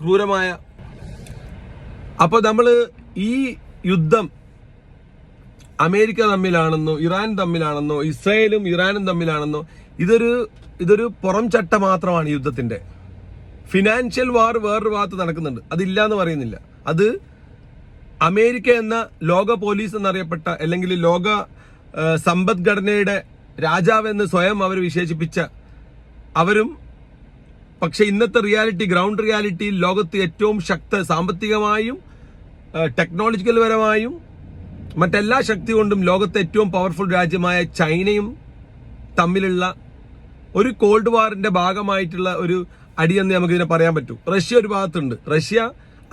ക്രൂരമായ. അപ്പോൾ നമ്മൾ ഈ യുദ്ധം അമേരിക്ക തമ്മിലാണെന്നോ ഇറാൻ തമ്മിലാണെന്നോ ഇസ്രായേലും ഇറാനും തമ്മിലാണെന്നോ ഇതൊരു പുറം ചട്ട മാത്രമാണ് യുദ്ധത്തിന്റെ. ഫിനാൻഷ്യൽ വാർ വേറൊരു ഭാഗത്ത് നടക്കുന്നുണ്ട്, അതില്ല എന്ന് പറയുന്നില്ല. അത് അമേരിക്ക എന്ന ലോക പോലീസ് എന്നറിയപ്പെട്ട അല്ലെങ്കിൽ ലോക സമ്പദ്ഘടനയുടെ രാജാവെന്ന് സ്വയം അവർ വിശേഷിപ്പിച്ച അവരും പക്ഷെ ഇന്നത്തെ റിയാലിറ്റി, ഗ്രൗണ്ട് റിയാലിറ്റിയിൽ ലോകത്ത് ഏറ്റവും സാമ്പത്തികമായും ടെക്നോളജിക്കൽ പരമായും മറ്റെല്ലാ ശക്തി കൊണ്ടും ലോകത്തെ ഏറ്റവും പവർഫുൾ രാജ്യമായ ചൈനയും തമ്മിലുള്ള ഒരു കോൾഡ് വാറിന്റെ ഭാഗമായിട്ടുള്ള ഒരു അടിയെന്ന് നമുക്ക് ഇതിനെ പറയാൻ പറ്റൂ. റഷ്യ ഒരു ഭാഗത്തുണ്ട്, റഷ്യ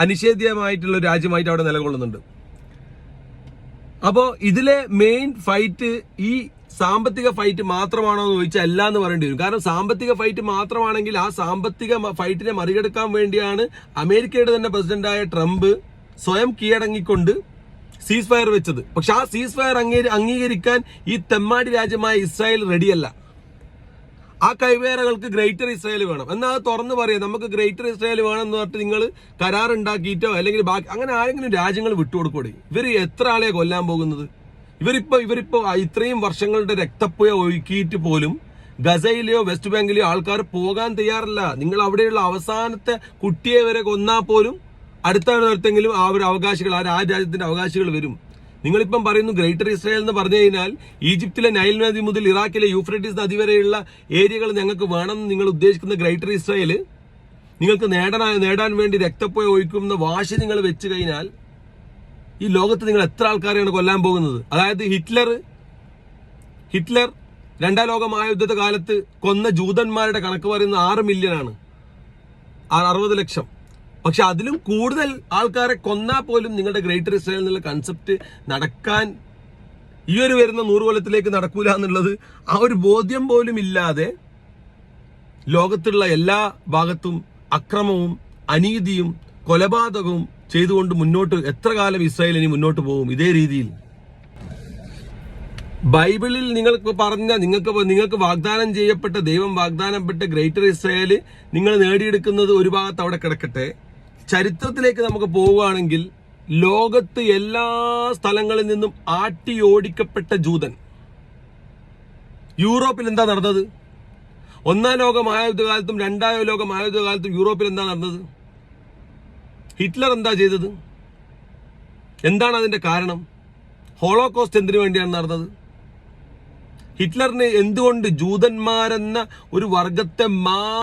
അനിഷേധ്യമായിട്ടുള്ള ഒരു രാജ്യമായിട്ട് അവിടെ നിലകൊള്ളുന്നുണ്ട്. അപ്പോൾ ഇതിലെ മെയിൻ ഫൈറ്റ് ഈ സാമ്പത്തിക ഫൈറ്റ് മാത്രമാണോ എന്ന് ചോദിച്ചാൽ അല്ല എന്ന് പറയേണ്ടി വരും. കാരണം സാമ്പത്തിക ഫൈറ്റ് മാത്രമാണെങ്കിൽ ആ സാമ്പത്തിക ഫൈറ്റിനെ മറികടക്കാൻ വേണ്ടിയാണ് അമേരിക്കയുടെ തന്നെ പ്രസിഡന്റായ ട്രംപ് സ്വയം കീഴടങ്ങിക്കൊണ്ട് സീസ് ഫയർ വെച്ചത്. പക്ഷെ ആ സീസ് ഫയർ അംഗീകരിക്കാൻ ഈ തെമ്മാടി രാജ്യമായ ഇസ്രായേൽ റെഡിയല്ല. ആ കൈവേറകൾക്ക് ഗ്രേറ്റർ ഇസ്രായേൽ വേണം എന്നാൽ അത് തുറന്നു പറയാം. നമുക്ക് ഗ്രേറ്റർ ഇസ്രായേൽ വേണം എന്ന് പറഞ്ഞിട്ട് നിങ്ങൾ കരാറുണ്ടാക്കിയിട്ടോ അല്ലെങ്കിൽ ബാക്കി അങ്ങനെ ആരെങ്കിലും രാജ്യങ്ങൾ വിട്ടുകൊടുക്കൂടെ? ഇവർ എത്ര ആളെ കൊല്ലാൻ പോകുന്നത്? ഇവരിപ്പോ ഇത്രയും വർഷങ്ങളുടെ രക്തപ്പുഴ ഒഴുക്കിയിട്ട് പോലും ഗസയിലെയോ വെസ്റ്റ് ബാങ്കിലെയോ ആൾക്കാർ പോകാൻ തയ്യാറല്ല. നിങ്ങൾ അവിടെയുള്ള അവസാനത്തെ കുട്ടിയെ വരെ കൊന്നാൽ പോലും അടുത്തെങ്കിലും ആ ഒരു അവകാശികൾ, ആ രാജ്യത്തിന്റെ അവകാശികൾ വരും. നിങ്ങളിപ്പം പറയുന്നു ഗ്രേറ്റർ ഇസ്രായേൽ എന്ന് പറഞ്ഞു കഴിഞ്ഞാൽ ഈജിപ്തിലെ നൈൽ നദി മുതൽ ഇറാഖിലെ യൂഫ്രട്ടീസ് നദി വരെയുള്ള ഏരിയകൾ ഞങ്ങൾക്ക് വേണമെന്ന് നിങ്ങൾ ഉദ്ദേശിക്കുന്ന ഗ്രേറ്റർ ഇസ്രായേൽ നിങ്ങൾക്ക് നേടാൻ വേണ്ടി രക്തപ്പുഴ ഒഴിക്കുന്ന വാശി നിങ്ങൾ വെച്ച് കഴിഞ്ഞാൽ ഈ ലോകത്ത് നിങ്ങൾ എത്ര ആൾക്കാരെയാണ് കൊല്ലാൻ പോകുന്നത്? അതായത് ഹിറ്റ്ലർ രണ്ടാം ലോക മഹായുദ്ധത്തെ കാലത്ത് കൊന്ന ജൂതന്മാരുടെ കണക്ക് പറയുന്നത് 6 മില്യനാണ്, 60 ലക്ഷം. പക്ഷെ അതിലും കൂടുതൽ ആൾക്കാരെ കൊന്നാൽ പോലും നിങ്ങളുടെ ഗ്രേറ്റർ ഇസ്രായേൽ എന്നുള്ള കൺസെപ്റ്റ് നടക്കാൻ ഈ ഒരു വരുന്ന 100 കൊല്ലത്തിലേക്ക് നടക്കൂല എന്നുള്ളത് ആ ഒരു ബോധ്യം പോലും ഇല്ലാതെ ലോകത്തുള്ള എല്ലാ ഭാഗത്തും അക്രമവും അനീതിയും കൊലപാതകവും ചെയ്തുകൊണ്ട് മുന്നോട്ട് എത്ര കാലം ഇസ്രായേൽ ഇനി മുന്നോട്ട് പോകും ഇതേ രീതിയിൽ? ബൈബിളിൽ നിങ്ങൾക്ക് വാഗ്ദാനം ചെയ്യപ്പെട്ട ദൈവം വാഗ്ദാനപ്പെട്ട ഗ്രേറ്റർ ഇസ്രായേൽ നിങ്ങൾ നേടിയെടുക്കുന്നത് ഒരു ഭാഗത്ത് അവിടെ കിടക്കട്ടെ. ചരിത്രത്തിലേക്ക് നമുക്ക് പോവുകയാണെങ്കിൽ ലോകത്ത് എല്ലാ സ്ഥലങ്ങളിൽ നിന്നും ആട്ടിയോടിക്കപ്പെട്ട ജൂതൻ യൂറോപ്പിൽ എന്താ നടന്നത്? 1-ാം ലോക മഹായുദ്ധകാലത്തും 2-ാം ലോക മഹായുദ്ധകാലത്തും യൂറോപ്പിൽ എന്താ നടന്നത്? ഹിറ്റ്ലർ എന്താ ചെയ്തത്? എന്താണ് അതിന്റെ കാരണം? ഹോളോകോസ്റ്റ് എന്തിനു വേണ്ടിയാണ് നടന്നത്? ഹിറ്റ്ലറിന് എന്തുകൊണ്ട് ജൂതന്മാരെന്ന ഒരു വർഗത്തെ